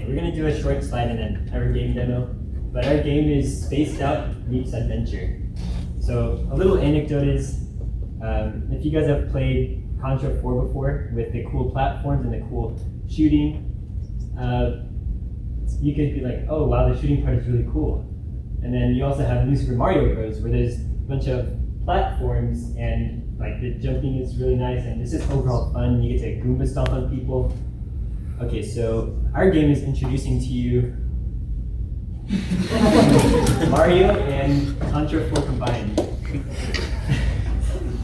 we're gonna do a short slide and then our game demo. But our game is Spaced Out meets Adventure. So a little anecdote is, if you guys have played Contra 4 before with the cool platforms and the cool shooting, you could be like, oh wow, the shooting part is really cool. And then you also have New Super Mario Bros. Where there's a bunch of platforms and like the jumping is really nice and it's just overall fun. You get to Goomba stomp on people. Okay, so our game is introducing to you Mario and Contra 4 combined.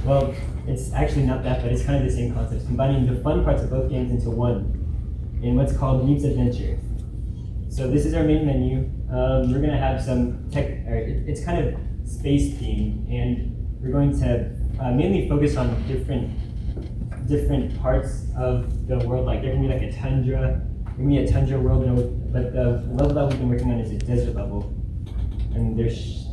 Well, it's actually not that, but it's kind of the same concept, combining the fun parts of both games into one in what's called Meets Adventure. So this is our main menu. We're gonna have some it's kind of space themed, and we're going to mainly focus on different parts of the world. Like there can be like a tundra, there can be a tundra world, but the level that we've been working on is a desert level, and there's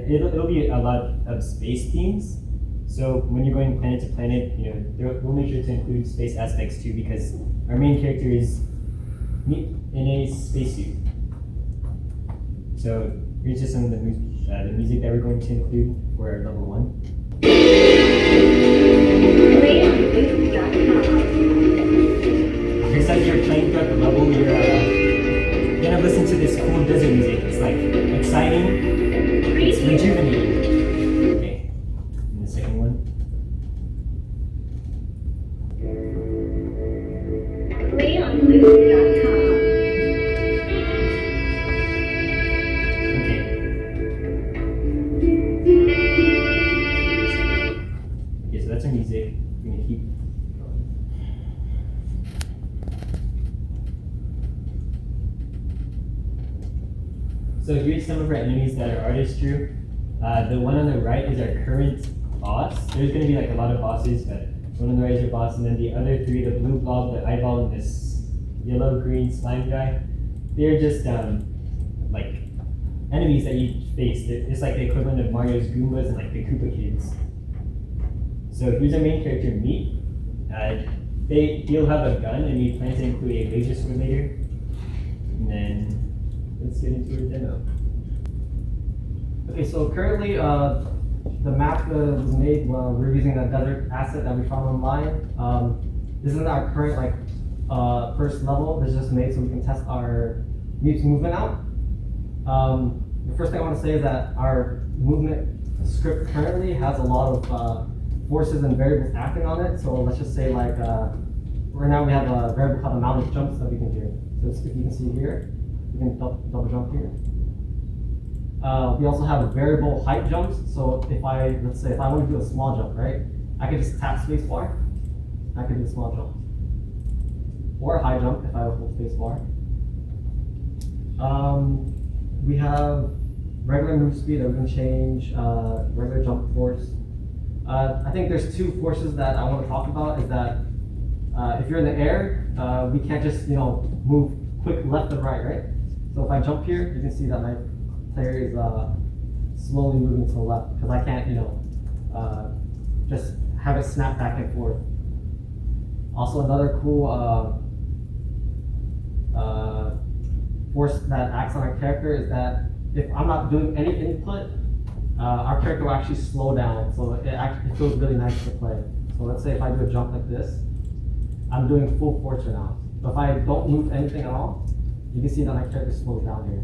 it'll be a lot of space themes. So when you're going planet to planet, we'll make sure to include space aspects too, because our main character is in a spacesuit. So here's just some of the music that we're going to include for level 1. Just as you're playing throughout the level, you're gonna listen to this cool desert music. It's like exciting, it's rejuvenating. Okay, and the second one. Okay, so that's our music. We're gonna keep going. So here's some of our enemies that our artist drew. The one on the right is our current boss. There's going to be like a lot of bosses, but one on the right is our boss, and then the other three, the blue blob, the eyeball, and this yellow-green slime guy, they're just like enemies that you face. It's like the equivalent of Mario's Goombas and like the Koopa Kids. So here's our main character, Meat. He'll have a gun, and we plan to include a laser sword later. And then let's get into our demo. Okay, so currently the map was made while we're using a desert asset that we found online. This is our current first level. This is just made so we can test our Mute's movement out. The first thing I want to say is that our movement script currently has a lot of forces and variables acting on it. So let's just say right now we have a variable called amount of jumps that we can do. So if you can see here, we can double jump here. We also have variable height jumps. So let's say if I want to do a small jump, right? I can just tap spacebar. I can do a small jump. Or a high jump if I hold spacebar. We have regular move speed that we can change, regular jump force. I think there's two forces that I want to talk about. Is that if you're in the air, we can't just move quick left and right? So if I jump here, you can see that my player is slowly moving to the left because I can't just have it snap back and forth. Also, another cool force that acts on our character is that if I'm not doing any input, our character will actually slow down, so it feels really nice to play. So let's say if I do a jump like this, I'm doing full force right now. But if I don't move anything at all, you can see that my character slows down here.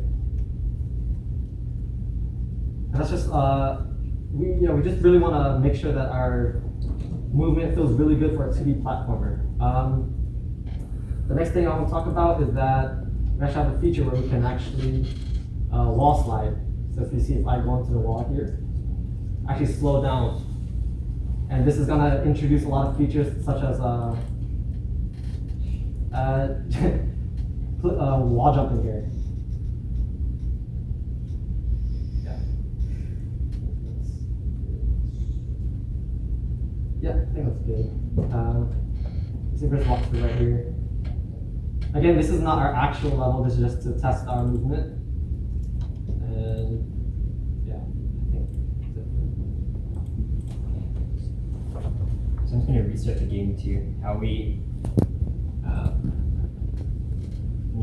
And that's just we just really want to make sure that our movement feels really good for a 2D platformer. The next thing I want to talk about is that we actually have a feature where we can actually wall slide. So if you see, if I go into the wall here, actually slow down. And this is going to introduce a lot of features such as wall jumping here. Yeah, I think that's good. So there's walk through right here. Again, this is not our actual level. This is just to test our movement. And yeah, I think that's it. So I'm just going to restart the game to how we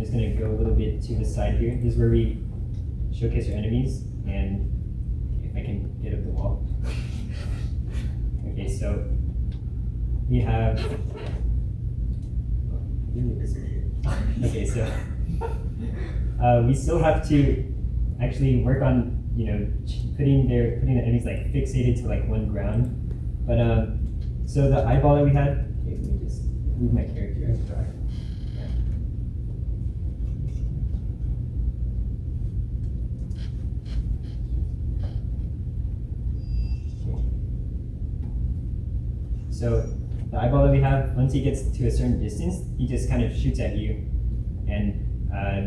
just gonna go a little bit to the side here. This is where we showcase our enemies, and if I can get up the wall. Okay, so we have. Okay, so we still have to actually work on putting the enemies like fixated to like one ground. But so the eyeball that we had. Okay, let me just move my character. Yeah. So the eyeball that we have, once he gets to a certain distance, he just kind of shoots at you, and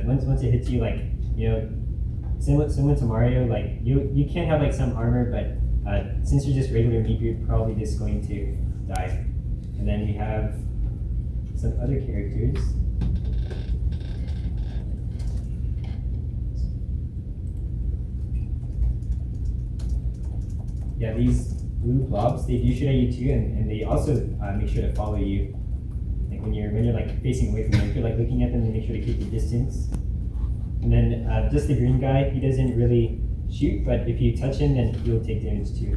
once it hits you, like similar to Mario, like you can have like some armor, but since you're just regular meat, you're probably just going to die. And then we have some other characters. Yeah, these blue blobs, they do shoot at you too, and they also make sure to follow you. Like when you're like facing away from them, if you're like looking at them, they make sure to keep your distance. And then just the green guy, he doesn't really shoot, but if you touch him, then he'll take damage too.